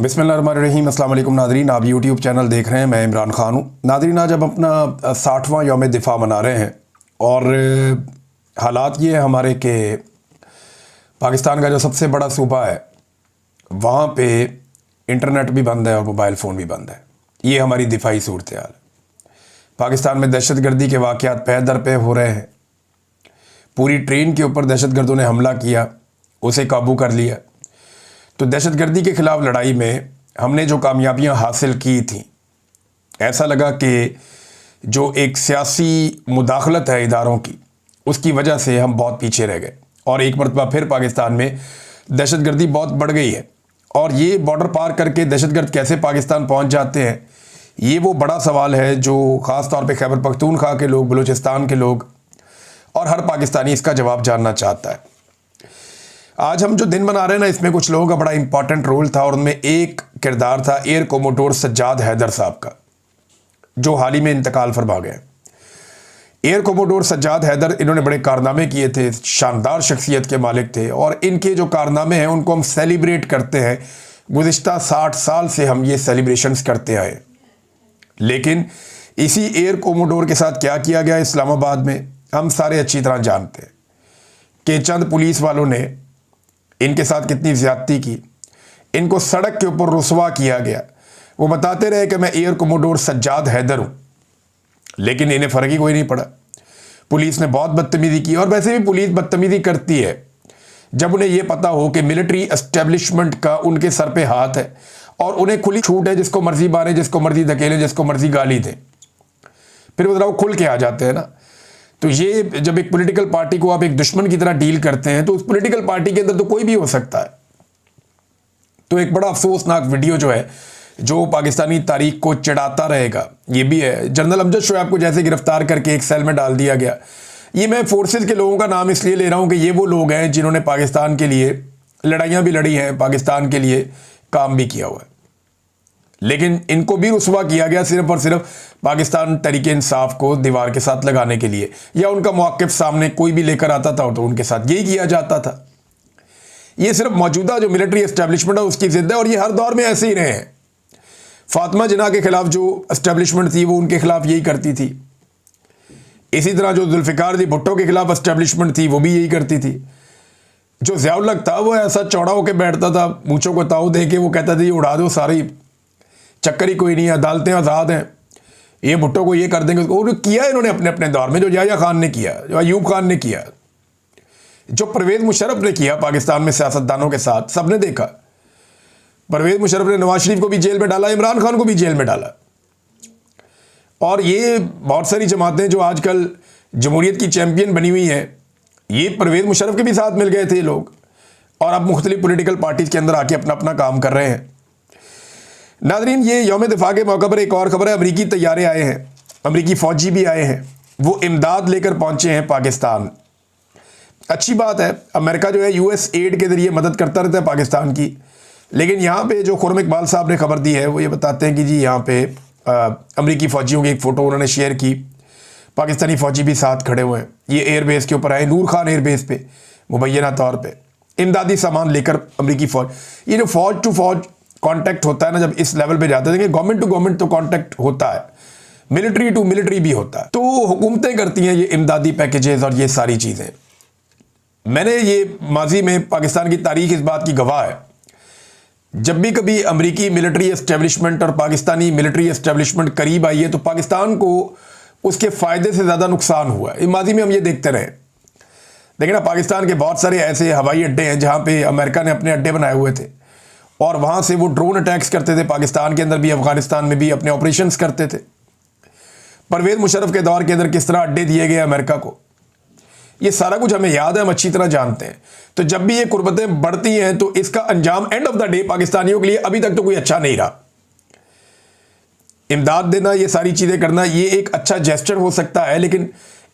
बिस्मिल्लाहिर्रहमानिर्रहीम। अस्सलाम वालेकुम नादरीन, आप यूट्यूब चैनल देख रहे हैं। मैं इमरान खान हूँ। नादरीन, आज अब अपना 60वां यौम दिफा मना रहे हैं और हालात ये है हमारे कि पाकिस्तान का जो सबसे बड़ा सूबा है वहाँ पे इंटरनेट भी बंद है और मोबाइल फ़ोन भी बंद है। ये हमारी दिफाई सूरत हाल है। पाकिस्तान में दहशतगर्दी के वाक़यात पे दर पे हो रहे हैं। पूरी ट्रेन के ऊपर दहशतगर्दों ने हमला किया, उसे काबू कर लिया। तो दहशतगर्दी के ख़िलाफ़ लड़ाई में हमने जो कामयाबियां हासिल की थी, ऐसा लगा कि जो एक सियासी मुदाखलत है इदारों की, उसकी वजह से हम बहुत पीछे रह गए और एक मरतबा फिर पाकिस्तान में दहशतगर्दी बहुत बढ़ गई है। और ये बॉर्डर पार करके दहशतगर्द कैसे पाकिस्तान पहुंच जाते हैं, ये वो बड़ा सवाल है जो ख़ास तौर पे खैबर पख्तूनख्वा के लोग, बलूचिस्तान के लोग और हर पाकिस्तानी इसका जवाब जानना चाहता है। आज हम जो दिन मना रहे हैं ना, इसमें कुछ लोगों का बड़ा इंपॉर्टेंट रोल था और उनमें एक किरदार था एयर कोमोडोर सज्जाद हैदर साहब का, जो हाल ही में इंतकाल फरमा गए। एयर कोमोडोर सज्जाद हैदर, इन्होंने बड़े कारनामे किए थे, शानदार शख्सियत के मालिक थे और इनके जो कारनामे हैं उनको हम सेलिब्रेट करते हैं। गुज़िश्ता 60 साल से हम ये सेलिब्रेशंस करते आए। लेकिन इसी एयर कोमोडोर के साथ क्या किया गया इस्लामाबाद में, हम सारे अच्छी तरह जानते हैं कि चंद पुलिस वालों ने इनके साथ कितनी ज़्यादती की। इनको सड़क के ऊपर रुसवा किया गया। वो बताते रहे कि मैं एयर कोमोडोर सज्जाद हैदर हूँ, लेकिन इन्हें फ़र्क ही कोई नहीं पड़ा। पुलिस ने बहुत बदतमीज़ी की और वैसे भी पुलिस बदतमीज़ी करती है जब उन्हें यह पता हो कि मिलिट्री एस्टेब्लिशमेंट का उनके सर पे हाथ है और उन्हें खुली छूट है, जिसको मर्जी मारें, जिसको मर्जी धकेलें, जिसको मर्जी गाली दें। फिर वो ज़रा वो खुल के आ जाते हैं ना। तो ये जब एक पॉलिटिकल पार्टी को आप एक दुश्मन की तरह डील करते हैं तो उस पॉलिटिकल पार्टी के अंदर तो कोई भी हो सकता है। तो एक बड़ा अफसोसनाक वीडियो जो है, जो पाकिस्तानी तारीख को चिढ़ाता रहेगा, ये भी है। जनरल अमजद शोएब को जैसे गिरफ्तार करके एक सेल में डाल दिया गया। ये मैं फोर्सेस के लोगों का नाम इसलिए ले रहा हूं कि ये वो लोग हैं जिन्होंने पाकिस्तान के लिए लड़ाइयाँ भी लड़ी हैं, पाकिस्तान के लिए काम भी किया हुआ है। लेकिन इनको भी रुसवा किया गया सिर्फ और सिर्फ पाकिस्तान तहरीके इंसाफ को दीवार के साथ लगाने के लिए, या उनका मौक़िफ़ सामने कोई भी लेकर आता था तो उनके साथ यही किया जाता था। ये सिर्फ मौजूदा जो मिलिट्री एस्टेब्लिशमेंट है उसकी ज़िद है और ये हर दौर में ऐसे ही रहे हैं। फातिमा जिन्ना के खिलाफ जो एस्टेब्लिशमेंट थी वो उनके खिलाफ यही करती थी। इसी तरह जो जुल्फ़िकार दी भुट्टो के खिलाफ एस्टेब्लिशमेंट थी वो भी यही करती थी। जो ज़ियाउल हक था वो ऐसा चौड़ा होकर बैठता था, मूँछों को ताऊ दे के वो कहता था ये उड़ा दो सारी, चक्कर ही कोई नहीं है, अदालतें आज़ाद हैं, ये भुट्टो को ये कर देंगे। और किया इन्होंने अपने अपने दौर में, जो याह्या खान ने किया, जो अयूब खान ने किया, जो परवेज़ मुशर्रफ ने किया पाकिस्तान में सियासतदानों के साथ, सबने देखा। परवेज़ मुशर्रफ ने नवाज शरीफ को भी जेल में डाला, इमरान खान को भी जेल में डाला। और ये बहुत सारी जमातें जो आजकल जमहूरियत की चैम्पियन बनी हुई हैं, ये परवेज़ मुशर्रफ के भी साथ मिल गए थे लोग और अब मुख्तलिफ पोलिटिकल पार्टीज़ के अंदर आके अपना अपना काम कर रहे हैं। नादरीन, ये यौम दिफा के मौके पर एक और ख़बर है। अमरीकी तैयारे आए हैं, अमरीकी फ़ौजी भी आए हैं, वो इमदाद लेकर पहुँचे हैं पाकिस्तान। अच्छी बात है, अमेरिका जो है यूएस एड के ज़रिए मदद करता रहता है पाकिस्तान की। लेकिन यहाँ पे जो खुर्रम इकबाल साहब ने खबर दी है वो ये बताते हैं कि जी यहाँ पे अमरीकी फ़ौजियों की एक फ़ोटो उन्होंने शेयर की, पाकिस्तानी फ़ौजी भी साथ खड़े हुए हैं। ये एयरबेस के ऊपर आए, नूर खान एयरबेस पे मुबैना तौर पे इमदादी सामान लेकर अमरीकी फ़ौज। ये जो फ़ौज टू फ़ौज कांटेक्ट होता है ना, जब इस लेवल पे जाते हैं, गवर्नमेंट टू गवर्नमेंट तो कांटेक्ट होता है, मिलिट्री टू मिलिट्री भी होता है। तो हुकूमतें करती हैं ये इमदादी पैकेजेस और ये सारी चीज़ें। मैंने ये माजी में पाकिस्तान की तारीख इस बात की गवाह है, जब भी कभी अमरीकी मिलिट्री एस्टेब्लिशमेंट और पाकिस्तानी मिलिट्री एस्टेब्लिशमेंट करीब आई है तो पाकिस्तान को उसके फ़ायदे से ज़्यादा नुकसान हुआ है। माजी में हम ये देखते रहे। देखिए ना, पाकिस्तान के बहुत सारे ऐसे हवाई अड्डे हैं जहाँ पे अमेरिका ने अपने अड्डे बनाए हुए थे और वहाँ से वो ड्रोन अटैक्स करते थे, पाकिस्तान के अंदर भी, अफगानिस्तान में भी अपने ऑपरेशंस करते थे। परवेज़ मुशर्रफ के दौर के अंदर किस तरह अड्डे दिए गए अमेरिका को, ये सारा कुछ हमें याद है, हम अच्छी तरह जानते हैं। तो जब भी ये कुर्बतें बढ़ती हैं तो इसका अंजाम एंड ऑफ द डे पाकिस्तानियों के लिए अभी तक तो कोई अच्छा नहीं रहा। इमदाद देना, ये सारी चीज़ें करना, ये एक अच्छा जेस्चर हो सकता है, लेकिन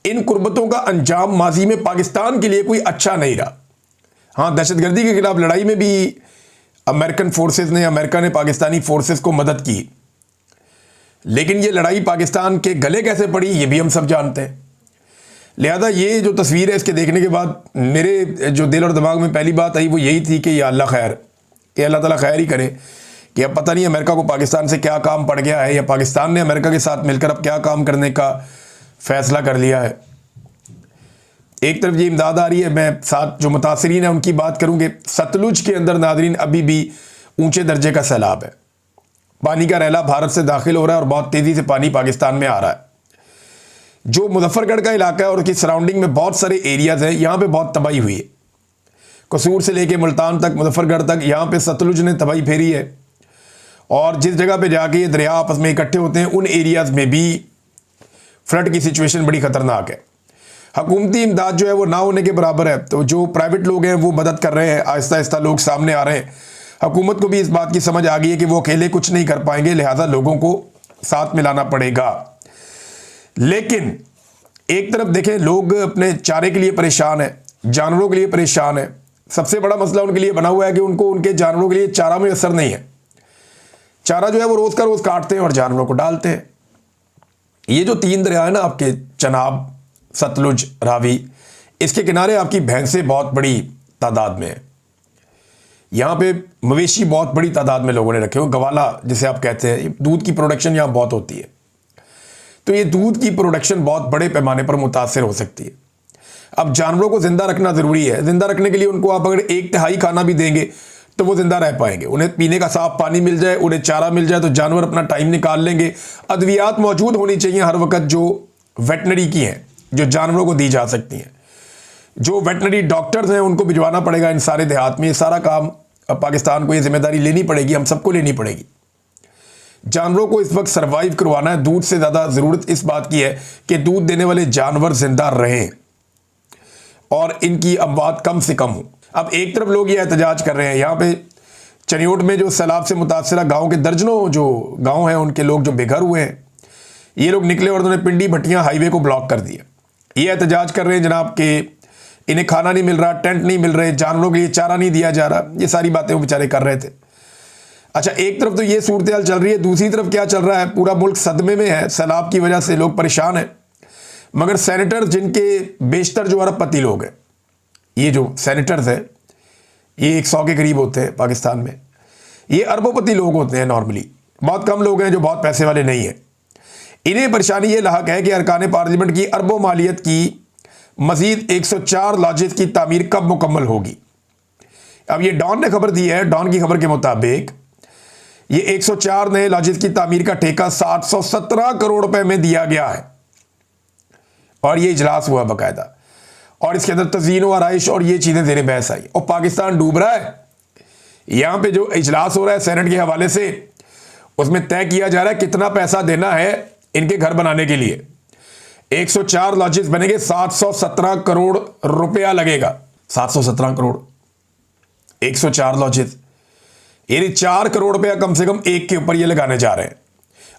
इन कुर्बतों का अंजाम माजी में पाकिस्तान के लिए कोई अच्छा नहीं रहा। हाँ, दहशतगर्दी के खिलाफ लड़ाई में भी अमेरिकन फोर्सेस ने, अमेरिका ने पाकिस्तानी फोर्सेस को मदद की, लेकिन ये लड़ाई पाकिस्तान के गले कैसे पड़ी ये भी हम सब जानते हैं। लिहाजा ये जो तस्वीर है, इसके देखने के बाद मेरे जो दिल और दिमाग में पहली बात आई वो यही थी कि या अल्लाह खैर, कि अल्लाह ताला खैर ही करे कि अब पता नहीं अमेरिका को पाकिस्तान से क्या काम पड़ गया है, या पाकिस्तान ने अमेरिका के साथ मिलकर अब क्या काम करने का फैसला कर लिया है। एक तरफ ये इमदाद आ रही है, मैं साथ जो मुतासरीन है उनकी बात करूँगी। सतलुज के अंदर नादरीन अभी भी ऊंचे दर्जे का सैलाब है, पानी का रैला भारत से दाखिल हो रहा है और बहुत तेज़ी से पानी पाकिस्तान में आ रहा है। जो मुजफ्फरगढ़ का इलाका है और उसकी सराउंडिंग में बहुत सारे एरियाज़ हैं, यहाँ पे बहुत तबाही हुई है। कसूर से लेके मुल्तान तक, मुजफ्फरगढ़ तक, यहाँ पे सतलुज ने तबाही फेरी है। और जिस जगह पे जाके ये दरिया आपस में इकट्ठे होते हैं उन एरियाज़ में भी फ्लड की सिचुएशन बड़ी ख़तरनाक है। हुकूमती इमदाद जो है वो ना होने के बराबर है। तो जो प्राइवेट लोग हैं वो मदद कर रहे हैं, आहिस्ता आहिस्ता लोग सामने आ रहे हैं। हुकूमत को भी इस बात की समझ आ गई है कि वो अकेले कुछ नहीं कर पाएंगे, लिहाजा लोगों को साथ मिलाना पड़ेगा। लेकिन एक तरफ देखें, लोग अपने चारे के लिए परेशान है, जानवरों के लिए परेशान है। सबसे बड़ा मसला उनके लिए बना हुआ है कि उनको उनके जानवरों के लिए चारा में असर नहीं है। चारा जो है वो रोज़ का रोज़ काटते हैं और जानवरों को डालते हैं। ये जो 3 दरिया है ना आपके, चनाब, सतलुज, रावी, इसके किनारे आपकी भैंसें बहुत बड़ी तादाद में है। यहाँ पे मवेशी बहुत बड़ी तादाद में लोगों ने रखे हो, गवाला जिसे आप कहते हैं। दूध की प्रोडक्शन यहाँ बहुत होती है, तो ये दूध की प्रोडक्शन बहुत बड़े पैमाने पर मुतासर हो सकती है। अब जानवरों को जिंदा रखना ज़रूरी है। जिंदा रखने के लिए उनको आप अगर 1/3 खाना भी देंगे तो वो जिंदा रह पाएंगे। उन्हें पीने का साफ पानी मिल जाए, उन्हें चारा मिल जाए तो जानवर अपना टाइम निकाल लेंगे। अद्वियात मौजूद होनी चाहिए हर वक्त जो वेटनरी की हैं, जो जानवरों को दी जा सकती हैं। जो वेटनरी डॉक्टर्स हैं उनको भिजवाना पड़ेगा इन सारे देहात में। ये सारा काम अब पाकिस्तान को ये जिम्मेदारी लेनी पड़ेगी, हम सबको लेनी पड़ेगी। जानवरों को इस वक्त सर्वाइव करवाना है। दूध से ज़्यादा ज़रूरत इस बात की है कि दूध देने वाले जानवर जिंदा रहें और इनकी अमवात कम से कम हो। अब एक तरफ लोग ये एहतजाज कर रहे हैं, यहाँ पे चनियोट में जो सैलाब से मुतासरा गांव के दर्जनों जो गांव हैं उनके लोग जो बेघर हुए हैं, ये लोग निकले और उन्होंने पिंडी भट्टियाँ हाईवे को ब्लॉक कर दिया। ये एहतजाज कर रहे हैं जनाब कि इन्हें खाना नहीं मिल रहा, टेंट नहीं मिल रहे, जानवरों के लिए चारा नहीं दिया जा रहा। ये सारी बातें वो बेचारे कर रहे थे। अच्छा, एक तरफ तो ये सूरत हाल चल रही है, दूसरी तरफ क्या चल रहा है, पूरा मुल्क सदमे में है। सैलाब की वजह से लोग परेशान हैं, मगर सेनेटर जिनके बेशतर जो अरबपति लोग हैं, ये जो सेनेटर्स हैं ये 100 के करीब होते हैं पाकिस्तान में। ये अरबोपति लोग होते हैं नॉर्मली, बहुत कम लोग हैं जो बहुत पैसे वाले नहीं हैं। इन्हें परेशानी ये लाक है कि अरकान पार्लियामेंट की अरबों मालियत की मजीद 104 लॉजेस की तामीर कब मुकम्मल होगी। अब ये डॉन ने खबर दी है, डॉन की खबर के मुताबिक ये 104 नए लॉजेस की तामीर का ठेका 717 करोड़ रुपए में दिया गया है और ये इजलास हुआ बाकायदा, और इसके अंदर तज़ीन व आराइश और ये चीज़ें ज़ेर बहस आई। और पाकिस्तान डूब रहा है। यहाँ पे जो इजलास हो रहा है सेनेट के हवाले से, उसमें तय किया जा रहा है कितना पैसा देना है इनके घर बनाने के लिए। 104 लॉजेस बनेंगे, 717 करोड़ रुपया लगेगा। 717 करोड़, 104 लॉजेस, यानी 4 करोड़ रुपया कम से कम एक के ऊपर ये लगाने जा रहे हैं।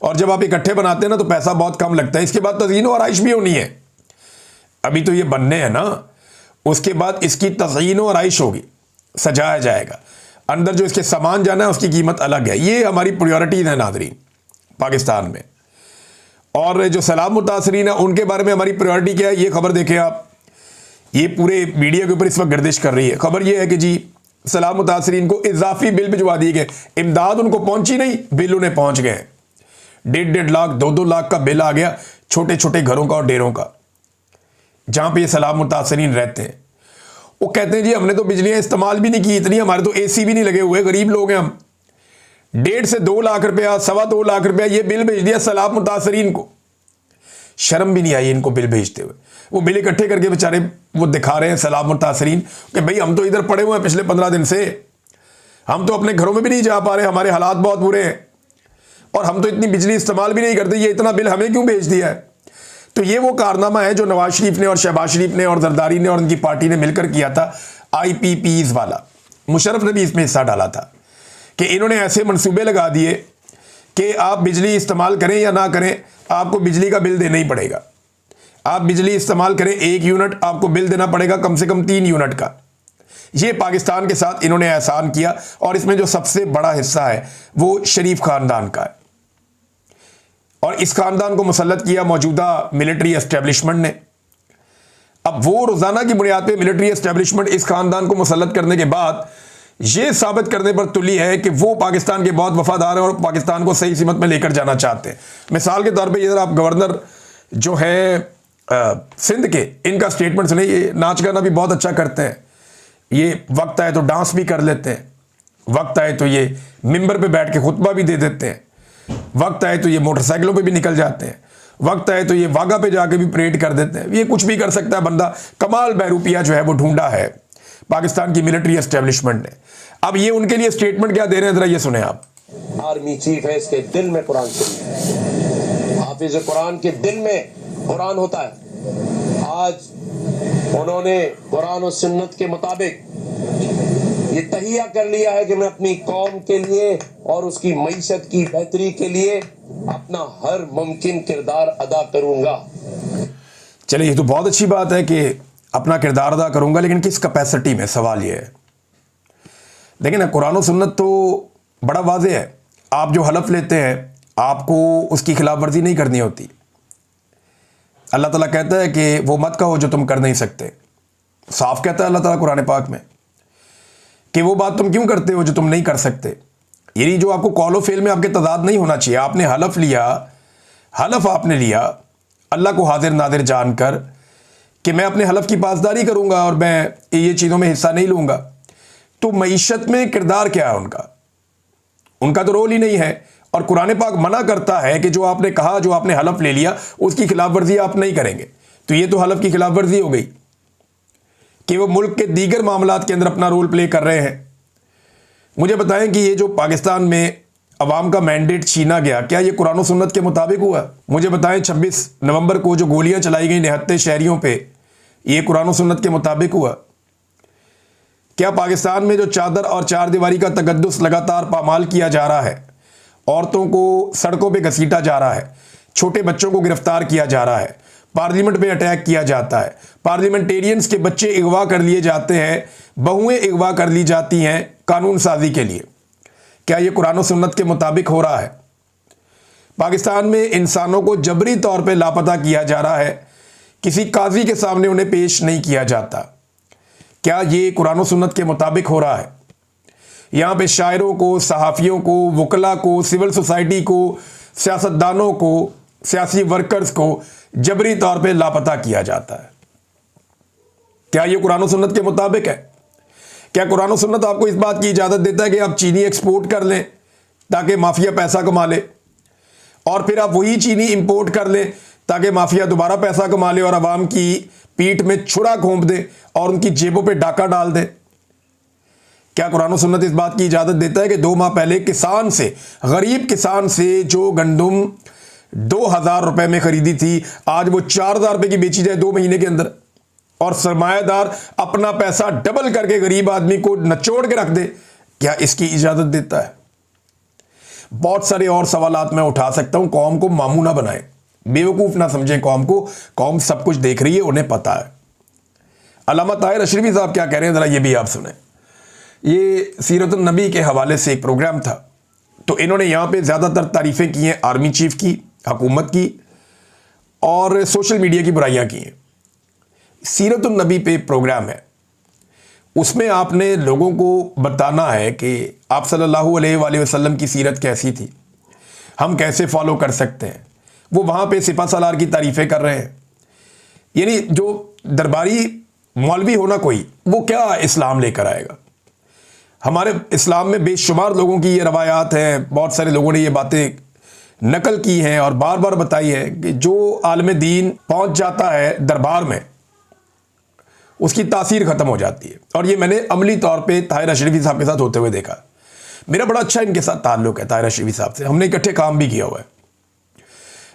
और जब आप इकट्ठे बनाते हैं ना तो पैसा बहुत कम लगता है। इसके बाद तज़ीन व आराइश भी होनी है। अभी तो ये बनने हैं ना, उसके बाद इसकी तज़ीन व आराइश होगी, सजाया जाएगा। अंदर जो इसके सामान जाना है उसकी कीमत अलग है। ये हमारी प्रायोरिटीज़ है नाज़रीन पाकिस्तान में। और जो सैलाब मुतासरीन है उनके बारे में हमारी प्रायोरिटी क्या है, ये खबर देखें आप। ये पूरे मीडिया के ऊपर इस वक्त गर्दिश कर रही है। खबर ये है कि जी सैलाब मुतासरीन को इजाफी बिल भिजवा दिए गए। इमदाद उनको पहुंची नहीं, बिल उन्हें पहुंच गए। 1.5 लाख 2-2 लाख का बिल आ गया छोटे छोटे घरों का और डेरों का, जहां पे ये सैलाब मुतासरीन रहते हैं। वो कहते हैं जी हमने तो बिजलियां इस्तेमाल भी नहीं की इतनी, हमारे तो एसी भी नहीं लगे हुए, गरीब लोग हैं हम। 1.5 से 2 लाख रुपया, 2.25 लाख रुपया ये बिल भेज दिया सैलाब मुतासरीन को। शर्म भी नहीं आई इनको बिल भेजते हुए। वो बिल इकट्ठे करके बेचारे वो दिखा रहे हैं सैलाब मुतासरीन कि भाई हम तो इधर पड़े हुए हैं पिछले 15 दिन से, हम तो अपने घरों में भी नहीं जा पा रहे, हमारे हालात बहुत बुरे हैं और हम तो इतनी बिजली इस्तेमाल भी नहीं करते, ये इतना बिल हमें क्यों भेज दिया है। तो ये वो कारनामा है जो नवाज शरीफ ने और शहबाज शरीफ ने और जरदारी ने और उनकी पार्टी ने मिलकर किया था। IPPs वाला मुशर्रफ ने भी इसमें हिस्सा डाला था कि इन्होंने ऐसे मंसूबे लगा दिए कि आप बिजली इस्तेमाल करें या ना करें, आपको बिजली का बिल देना ही पड़ेगा। आप बिजली इस्तेमाल करें 1 यूनिट, आपको बिल देना पड़ेगा कम से कम 3 यूनिट का। ये पाकिस्तान के साथ इन्होंने एहसान किया और इसमें जो सबसे बड़ा हिस्सा है वो शरीफ खानदान का है और इस खानदान को मुसल्लत किया मौजूदा मिलिट्री एस्टेब्लिशमेंट ने। अब वो रोजाना की बुनियाद पे मिलिट्री एस्टेब्लिशमेंट इस खानदान को मुसल्लत करने के बाद ये साबित करने पर तुली है कि वो पाकिस्तान के बहुत वफादार हैं और पाकिस्तान को सही सीमत में लेकर जाना चाहते हैं। मिसाल के तौर पे इधर आप गवर्नर जो है सिंध के, इनका स्टेटमेंट सुने। ये नाच गाना भी बहुत अच्छा करते हैं, ये वक्त आए तो डांस भी कर लेते हैं, वक्त आए तो ये मिंबर पे बैठ के खुतबा भी दे देते हैं, वक्त आए तो ये मोटरसाइकिलों पे भी निकल जाते हैं, वक्त आए तो ये वाघा पे जाके भी परेड कर देते हैं। ये कुछ भी कर सकता है बंदा। कमाल बहरूपिया जो है वो ढूंढा है पाकिस्तान की मिलिट्री एस्टेब्लिशमेंट ने। अब ये उनके लिए स्टेटमेंट क्या दे रहे हैं, जरा ये सुने आप। आर्मी चीफ है, इसके दिल में कुरान शरीफ है, हाफिज कुरान के दिल में कुरान होता है। आज उन्होंने कुरान और सुन्नत के मुताबिक ये तहिया कर लिया है कि मैं अपनी कौम के लिए और उसकी मईशत की बेहतरी के लिए अपना हर मुमकिन किरदार अदा करूंगा। चलिए, ये तो बहुत अच्छी बात है कि अपना किरदार अदा करूंगा, लेकिन किस कैपेसिटी में, सवाल ये है। देखिए ना, कुरान और सुन्नत तो बड़ा वाज़ेह है। आप जो हलफ लेते हैं आपको उसकी खिलाफ वर्जी नहीं करनी होती। अल्लाह ताला कहता है कि वो मत कहो जो तुम कर नहीं सकते। साफ कहता है अल्लाह ताला कुरान पाक में कि वो बात तुम क्यों करते हो जो तुम नहीं कर सकते। यानी जो आपको कॉल फेल में आपके तजाद नहीं होना चाहिए। आपने हलफ लिया, हलफ आपने लिया अल्लाह को हाजिर नादिर जानकर कि मैं अपने हलफ की पासदारी करूंगा और मैं ये चीज़ों में हिस्सा नहीं लूंगा। तो मईशत में किरदार क्या है उनका? उनका तो रोल ही नहीं है। और कुरान पाक मना करता है कि जो आपने कहा, जो आपने हलफ ले लिया, उसकी खिलाफ वर्जी आप नहीं करेंगे। तो ये तो हलफ की खिलाफ वर्जी हो गई कि वो मुल्क के दीगर मामलात के अंदर अपना रोल प्ले कर रहे हैं। मुझे बताएं कि ये जो पाकिस्तान में अवाम का मैंडेट छीना गया, क्या ये कुरान और सुन्नत के मुताबिक हुआ? मुझे बताएं 26 नवंबर को जो गोलियां चलाई गई निहत्ते शहरियों पे, ये कुरान और सुन्नत के मुताबिक हुआ? क्या पाकिस्तान में जो चादर और चार दीवारी का तकद्दुस लगातार पामाल किया जा रहा है, औरतों को सड़कों पे घसीटा जा रहा है, छोटे बच्चों को गिरफ्तार किया जा रहा है, पार्लियामेंट पे अटैक किया जाता है, पार्लियामेंटेरियंस के बच्चे अगवा कर लिए जाते हैं, बहुएं अगवा कर ली जाती हैं कानून साजी के लिए, क्या ये कुरान और सुन्नत के मुताबिक हो रहा है? पाकिस्तान में इंसानों को जबरी तौर पे लापता किया जा रहा है, किसी काजी के सामने उन्हें पेश नहीं किया जाता। क्या ये कुरान और सुन्नत के मुताबिक हो रहा है? यहाँ पे शायरों को, सहाफ़ियों को, वकला को, सिविल सोसाइटी को, सियासतदानों को, सियासी वर्कर्स को जबरी तौर पे लापता किया जाता है। क्या ये कुरान और सुन्नत के मुताबिक है? क्या कुरान और सुन्नत आपको इस बात की इजाज़त देता है कि आप चीनी एक्सपोर्ट कर लें ताकि माफिया पैसा कमा ले, और फिर आप वही चीनी इंपोर्ट कर लें ताकि माफिया दोबारा पैसा कमा ले और आवाम की पीठ में छुरा घोंप दे और उनकी जेबों पे डाका डाल दे? क्या कुरान और सुन्नत इस बात की इजाज़त देता है कि 2 माह पहले किसान से, गरीब किसान से जो गंदुम 2000 रुपए में खरीदी थी, आज वो 4000 रुपए की बेची जाए 2 महीने के अंदर, और सरमायादार अपना पैसा डबल करके गरीब आदमी को नचोड़ के रख दे? क्या इसकी इजाज़त देता है? बहुत सारे और सवालात मैं उठा सकता हूं। कौम को मामू ना बनाए, बेवकूफ़ ना समझें कौम को। कौम सब कुछ देख रही है, उन्हें पता है। अल्लामा ताहिर अशरफी साहब क्या कह रहे हैं, ज़रा ये भी आप सुने। ये सीरतुन नबी के हवाले से एक प्रोग्राम था, तो इन्होंने यहाँ पे ज़्यादातर तारीफ़ें की हैं आर्मी चीफ की, हुकूमत की, और सोशल मीडिया की बुराइयाँ की हैं। सीरतुन नबी पे प्रोग्राम है, उसमें आपने लोगों को बताना है कि आप सल्लल्लाहु अलैहि वसल्लम की सीरत कैसी थी, हम कैसे फॉलो कर सकते हैं। वो वहाँ पे सिपा सालार की तारीफ़ें कर रहे हैं। यानी जो दरबारी मौलवी होना कोई, वो क्या इस्लाम लेकर आएगा? हमारे इस्लाम में बेशुमार लोगों की ये रवायात हैं, बहुत सारे लोगों ने ये बातें नकल की हैं और बार बार बताई है कि जो आलम दीन पहुँच जाता है दरबार में, उसकी तासीर ख़त्म हो जाती है। और ये मैंने अमली तौर पे ताहिर अशरफी साहब के साथ होते हुए देखा। मेरा बड़ा अच्छा इनके साथ ताल्लुक़ है, ताहिर अशरफी साहब से हमने इकट्ठे काम भी किया हुआ है।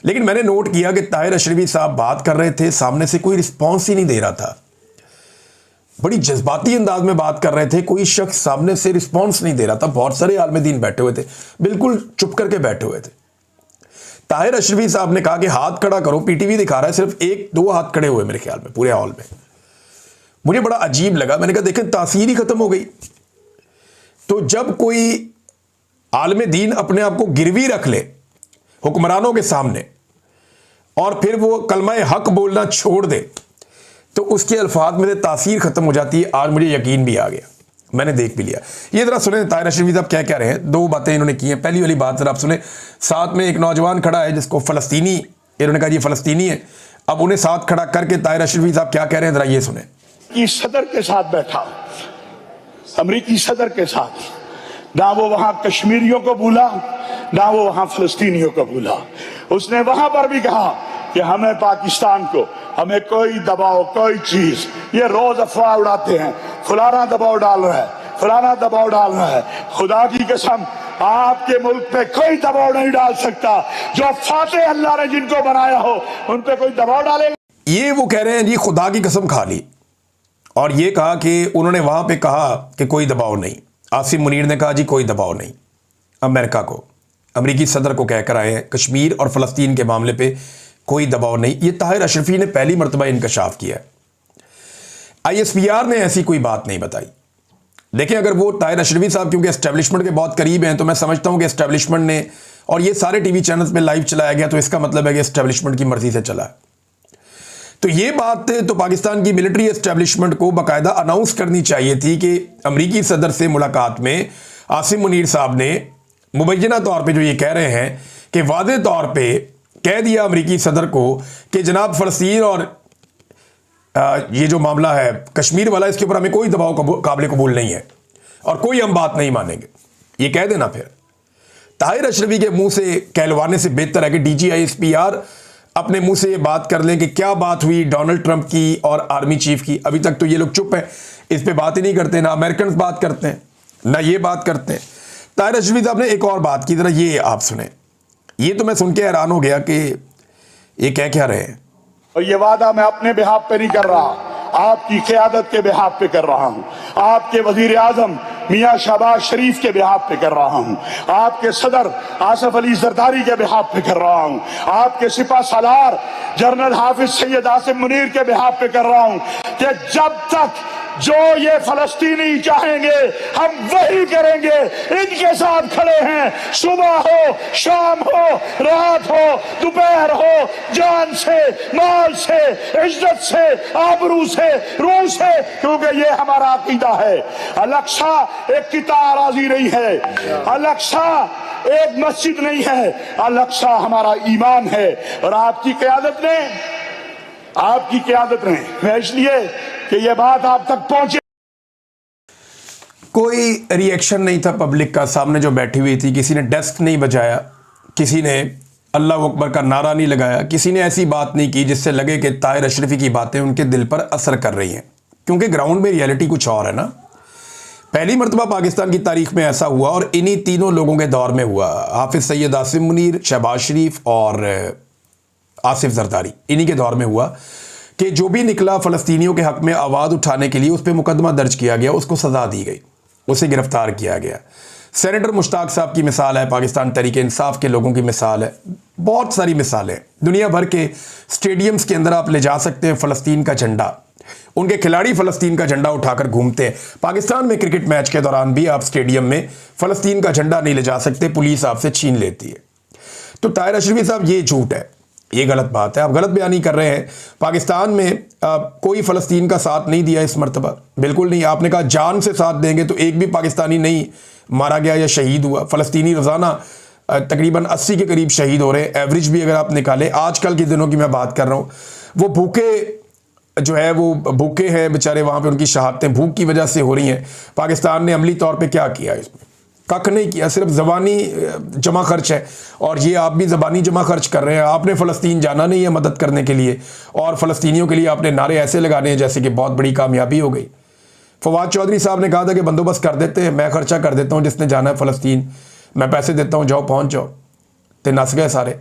लेकिन मैंने नोट किया कि ताहिर अशरफी साहब बात कर रहे थे, सामने से कोई रिस्पॉन्स ही नहीं दे रहा था। बड़ी जज्बाती अंदाज में बात कर रहे थे, कोई शख्स सामने से रिस्पॉन्स नहीं दे रहा था। बहुत सारे आलम दीन बैठे हुए थे, बिल्कुल चुप करके बैठे हुए थे। ताहिर अशरफी साहब ने कहा कि हाथ खड़ा करो, पीटीवी दिखा रहा है, सिर्फ 1-2 हाथ खड़े हुए मेरे ख्याल में पूरे हॉल में। मुझे बड़ा अजीब लगा, मैंने कहा देखें तासीर ही खत्म हो गई। तो जब कोई आलम दीन अपने आप को गिरवी रख ले हुक्मरानों के सामने और फिर वो कलमा हक बोलना छोड़ दे, तो उसके अल्फाज में से तासीर खत्म हो जाती है। आज मुझे यकीन भी आ गया, मैंने देख भी लिया। ये ज़रा सुने ताहिर अशरफी साहब क्या कह रहे हैं। दो बातें इन्होंने की हैं। पहली वाली बात ज़रा आप सुने, साथ में एक नौजवान खड़ा है जिसको फ़लस्तीनी, इन्होंने कहा ये फ़लस्तीनी है। अब उन्हें साथ खड़ा करके ताहिर अशरफी साहब क्या कह रहे हैं, ज़रा ये सुने। की सदर के साथ बैठा, अमरीकी सदर के साथ, ना वो वहां कश्मीरियों को भूला, ना वो वहां फ़लस्तीनियों को भूला। उसने वहां पर भी कहा कि हमें पाकिस्तान को, हमें कोई दबाव, कोई चीज, ये रोज अफवाह उड़ाते हैं, फलाना दबाव डाल रहा है, फलाना दबाव डाल रहा है। खुदा की कसम आपके मुल्क पे कोई दबाव नहीं डाल सकता। जो फाते अल्लाह ने जिनको बनाया हो उन पे कोई दबाव डालेगा? ये वो कह रहे हैं जी खुदा की कसम खा ली, और ये कहा कि उन्होंने वहां पे कहा कि कोई दबाव नहीं। आसिम मुनीर ने कहा जी कोई दबाव नहीं। अमेरिका को, अमरीकी सदर को कहकर आए हैं कश्मीर और फ़लस्तीन के मामले पे कोई दबाव नहीं। ये ताहिर अशरफी ने पहली मरतबा इंकशाफ किया है। ISPR ने ऐसी कोई बात नहीं बताई। देखिए, अगर वो ताहिर अशरफी साहब क्योंकि एस्टेब्लिशमेंट के बहुत करीब हैं, तो मैं समझता हूं कि एस्टेब्लिशमेंट ने, और ये सारे टीवी चैनल्स में लाइव चलाया गया, तो इसका मतलब है कि एस्टेब्लिशमेंट की मर्जी से चला है। तो ये बात तो पाकिस्तान की मिलिट्री एस्टेब्लिशमेंट को बाकायदा अनाउंस करनी चाहिए थी कि अमरीकी सदर से मुलाकात में आसिम मुनीर साहब ने मुबैना तौर पे जो ये कह रहे हैं कि वादे तौर पे कह दिया अमरीकी सदर को कि जनाब फ़लस्तीन और ये जो मामला है कश्मीर वाला, इसके ऊपर हमें कोई दबाव काबिल कबूल नहीं है और कोई हम बात नहीं मानेंगे। ये कह देना फिर ताहिर अशरफी के मुंह से कहलवाने से बेहतर है कि DG/ISPR अपने मुंह से ये बात कर लें कि क्या बात हुई डोनाल्ड ट्रंप की और आर्मी चीफ की। अभी तक तो ये लोग चुप हैं, इस पे बात ही नहीं करते, ना अमेरिकन बात करते हैं, ना ये बात करते हैं। ताहिर अशरफी साहब ने एक और बात की, जरा ये आप सुने। ये तो मैं सुन के हैरान हो गया कि ये क्या रहे हैं। और ये वादा मैं अपने बिहाफ पे नहीं कर रहा, आपकी क़यादत के बिहाफ पे कर रहा हूँ, आपके वजीर आजम मियाँ शहबाज शरीफ के बिहाफ पे कर रहा हूँ, आपके सदर आसफ अली जरदारी के बिहाफ पे कर रहा हूँ, आपके सिपा सालार जनरल हाफिज सैयद आसिम मुनीर के बिहाफ पे कर रहा हूँ कि जब तक जो ये फलस्तीनी चाहेंगे हम वही करेंगे। इनके साथ खड़े हैं, सुबह हो, शाम हो, रात हो, दोपहर हो, जान से, माल से, इज्जत से, आबरू से, रूह से, क्योंकि ये हमारा अकीदा है। अल-अक्सा एक किता आराजी नहीं है, अल-अक्सा एक मस्जिद नहीं है, अल-अक्सा हमारा ईमान है। और आपकी क़यादत ने इसलिए कि ये बात आप तक पहुंचे। कोई रिएक्शन नहीं था पब्लिक का, सामने जो बैठी हुई थी, किसी ने डेस्क नहीं बजाया, किसी ने अल्लाह अकबर का नारा नहीं लगाया, किसी ने ऐसी बात नहीं की जिससे लगे कि ताहिर अशरफी की बातें उनके दिल पर असर कर रही हैं। क्योंकि ग्राउंड में रियलिटी कुछ और है ना। पहली मरतबा पाकिस्तान की तारीख में ऐसा हुआ, और इन्हीं तीनों लोगों के दौर में हुआ, हाफिज सैयद आसिम मुनीर, शहबाज शरीफ और आसिफ जरदारी, इन्हीं के दौर में हुआ कि जो भी निकला फ़लस्तीनियों के हक़ में आवाज़ उठाने के लिए, उस पर मुकदमा दर्ज किया गया, उसको सज़ा दी गई, उसे गिरफ़्तार किया गया। सेनेटर मुश्ताक साहब की मिसाल है, पाकिस्तान तहरीक इंसाफ के लोगों की मिसाल है, बहुत सारी मिसालें। दुनिया भर के स्टेडियम्स के अंदर आप ले जा सकते हैं फ़लस्तीन का झंडा, उनके खिलाड़ी फ़लस्तीन का झंडा उठाकर घूमते हैं। पाकिस्तान में क्रिकेट मैच के दौरान भी आप स्टेडियम में फ़लस्तीन का झंडा नहीं ले जा सकते, पुलिस आपसे छीन लेती है। तो ताहिर अशरफी साहब ये झूठ है, ये गलत बात है, आप गलत बयानी कर रहे हैं। पाकिस्तान में कोई फ़लस्तीन का साथ नहीं दिया इस मरतबा, बिल्कुल नहीं। आपने कहा जान से साथ देंगे, तो एक भी पाकिस्तानी नहीं मारा गया या शहीद हुआ। फ़लस्तीनी रोज़ाना तकरीबन 80 के करीब शहीद हो रहे हैं, एवरेज भी अगर आप निकालें। आजकल के दिनों की मैं बात कर रहा हूँ, वो भूखे जो है वो भूखे हैं बेचारे, वहाँ पे उनकी शहादतें भूख की वजह से हो रही हैं। पाकिस्तान ने अमली तौर पे क्या किया, इसमें कख नहीं किया, सिर्फ ज़बानी जमा खर्च है। और ये आप भी ज़बानी जमा खर्च कर रहे हैं। आपने फ़लस्तीन जाना नहीं है मदद करने के लिए, और फ़लस्तीनियों के लिए आपने नारे ऐसे लगाने हैं जैसे कि बहुत बड़ी कामयाबी हो गई। फवाद चौधरी साहब ने कहा था कि बंदोबस्त कर देते हैं, मैं खर्चा कर देता हूँ, जिसने जाना है फ़लस्तीन मैं पैसे देता हूँ, जाओ पहुँच जाओ, तो नस गए सारे।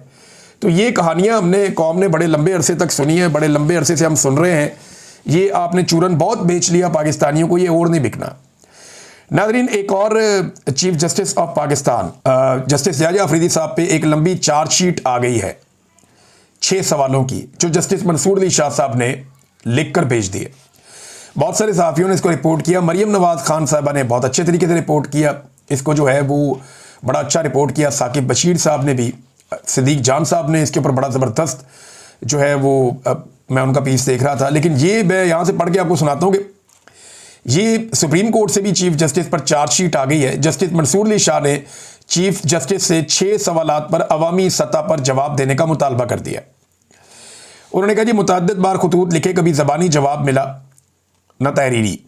तो ये कहानियाँ हमने कौम ने बड़े लंबे अरसे तक सुनी है, बड़े लंबे अरसे से हम सुन रहे हैं। ये आपने चूरन बहुत बेच लिया पाकिस्तानियों को, ये और नहीं बिकना। नाज़रीन, एक और chief justice of Pakistan justice Yahya Afridi साहब पे एक लंबी चार्जशीट आ गई है 6 सवालों की, जो जस्टिस मंसूर अली शाह साहब ने लिख कर भेज दिए। बहुत सारे सहाफ़ियों ने इसको रिपोर्ट किया। मरियम नवाज़ खान साहबा ने बहुत अच्छे तरीके से रिपोर्ट किया इसको, जो है वो बड़ा अच्छा रिपोर्ट किया। साकिब बशीर साहब ने भी, सिद्दीक जान साहब ने इसके ऊपर बड़ा ज़बरदस्त जो है वो मैं उनका पीस देख रहा था। लेकिन ये मैं यहाँ से पढ़ के आपको सुनाता हूँ कि ये सुप्रीम कोर्ट से भी चीफ जस्टिस पर चार्जशीट आ गई है। जस्टिस मंसूर अली शाह ने चीफ जस्टिस से 6 सवालात पर अवामी सतह पर जवाब देने का मुतालबा कर दिया। उन्होंने कहा जी मुतअद्दिद बार खतूत लिखे, कभी ज़बानी जवाब मिला न तहरीरी।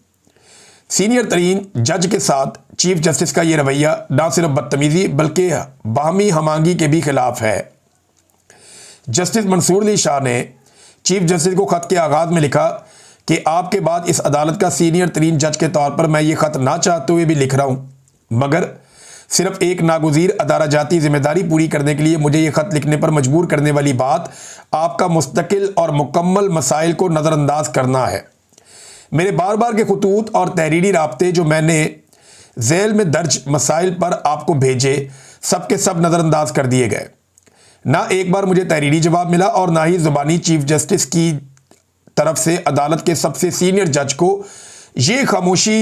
सीनियर तरीन जज के साथ चीफ जस्टिस का ये रवैया ना सिर्फ बदतमीज़ी बल्कि बाहमी हमांगी के भी खिलाफ है। जस्टिस मंसूर अली शाह ने चीफ जस्टिस को ख़त के आगाज़ में लिखा कि आपके बाद इस अदालत का सीनियर तरीन जज के तौर पर मैं ये ख़त ना चाहते हुए भी लिख रहा हूँ, मगर सिर्फ एक नागुज़ीर अदारा जाती जिम्मेदारी पूरी करने के लिए मुझे ये ख़त लिखने पर मजबूर करने वाली बात आपका मुस्तकिल और मुकम्मल मसाइल को नज़रअंदाज करना है। मेरे बार बार के खतूत और तहरीरी राब्ते जो मैंने झेल में दर्ज मसाइल पर आपको भेजे, सब के सब नज़रअंदाज कर दिए गए। ना एक बार मुझे तहरीरी जवाब मिला और ना ही ज़ुबानी चीफ जस्टिस की तरफ से अदालत के सबसे सीनियर जज को ये खामोशी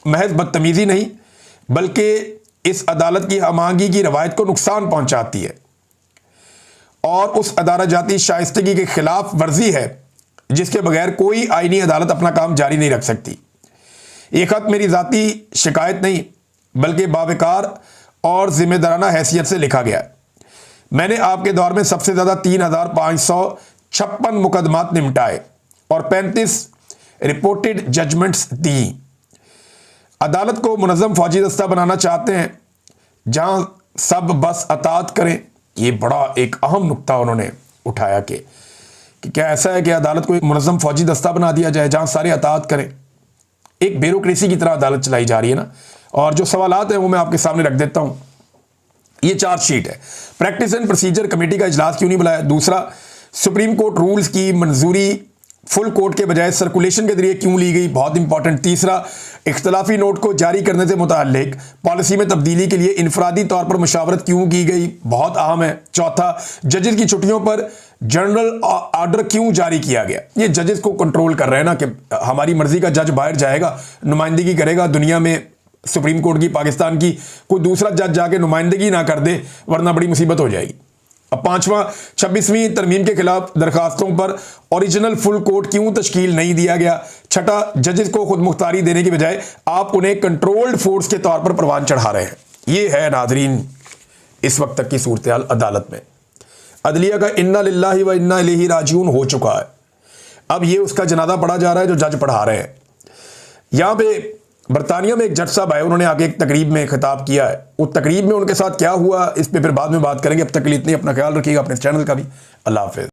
महज बदतमीज़ी नहीं बल्कि इस अदालत की हमांगी की रवायत को नुकसान पहुंचाती है और उस अदारा जाती शाइस्तगी के खिलाफ वर्जी है जिसके बगैर कोई आईनी अदालत अपना काम जारी नहीं रख सकती। ये खत मेरी ज़ाती शिकायत नहीं बल्कि बावकार और जिम्मेदाराना हैसियत से लिखा गया। मैंने आपके दौर में सबसे ज़्यादा 3556 मुकदमात निपटाए और 35 रिपोर्टेड जजमेंट्स दी। अदालत को मुनज़्ज़म फौजी दस्ता बनाना चाहते हैं जहां सब बस अतात करें। ये बड़ा एक अहम नुक्ता उन्होंने उठाया कि क्या ऐसा है कि अदालत को एक मुनज़्ज़म फौजी दस्ता बना दिया जाए जहां सारे अतात करें। एक ब्यूरोक्रेसी की तरह अदालत चलाई जा रही है ना। और जो सवालात हैं वो मैं आपके सामने रख देता हूं। ये चार्जशीट है। प्रैक्टिस एंड प्रोसीजर कमेटी का इजलास क्यों नहीं बुलाया? दूसरा, सुप्रीम कोर्ट रूल्स की मंजूरी फुल कोर्ट के बजाय सर्कुलेशन के जरिए क्यों ली गई? बहुत इंपॉर्टेंट। तीसरा, इख्तलाफी नोट को जारी करने से मुताल्लिक पॉलिसी में तब्दीली के लिए इनफरादी तौर पर मुशावरत क्यों की गई? बहुत अहम है। चौथा, जजेस की छुट्टियों पर जनरल ऑर्डर क्यों जारी किया गया? ये जजेस को कंट्रोल कर रहे हैं ना कि हमारी मर्जी का जज बाहर जाएगा, नुमाइंदगी करेगा दुनिया में सुप्रीम कोर्ट की, पाकिस्तान की, कोई दूसरा जज जाके नुमाइंदगी ना कर दे वरना बड़ी मुसीबत हो जाएगी। अब पांचवा, 26वीं तरमीम के खिलाफ दरखास्तों पर ओरिजिनल फुल कोर्ट क्यों तश्कील नहीं दिया गया? छठा, जजेस को खुद मुख्तारी देने की बजाय आप उन्हें कंट्रोल्ड फोर्स के तौर पर परवान चढ़ा रहे हैं। ये है नाजरीन इस वक्त तक की सूरत हाल अदालत में। अदलिया का इन्ना लिल्लाहि व इन्ना इलैहि राजिऊन हो चुका है। अब ये उसका जनाजा पढ़ा जा रहा है जो जज पढ़ा रहे हैं। यहाँ पे बरतानिया में एक जज साहब आए, उन्होंने आगे एक तकरीब में खिताब किया है। उस तकरीब में उनके साथ क्या हुआ इस पे फिर बाद में बात करेंगे। अब तक के लिए इतनी, अपना ख्याल रखिएगा, अपने चैनल का भी। अल्लाह हाफिज़।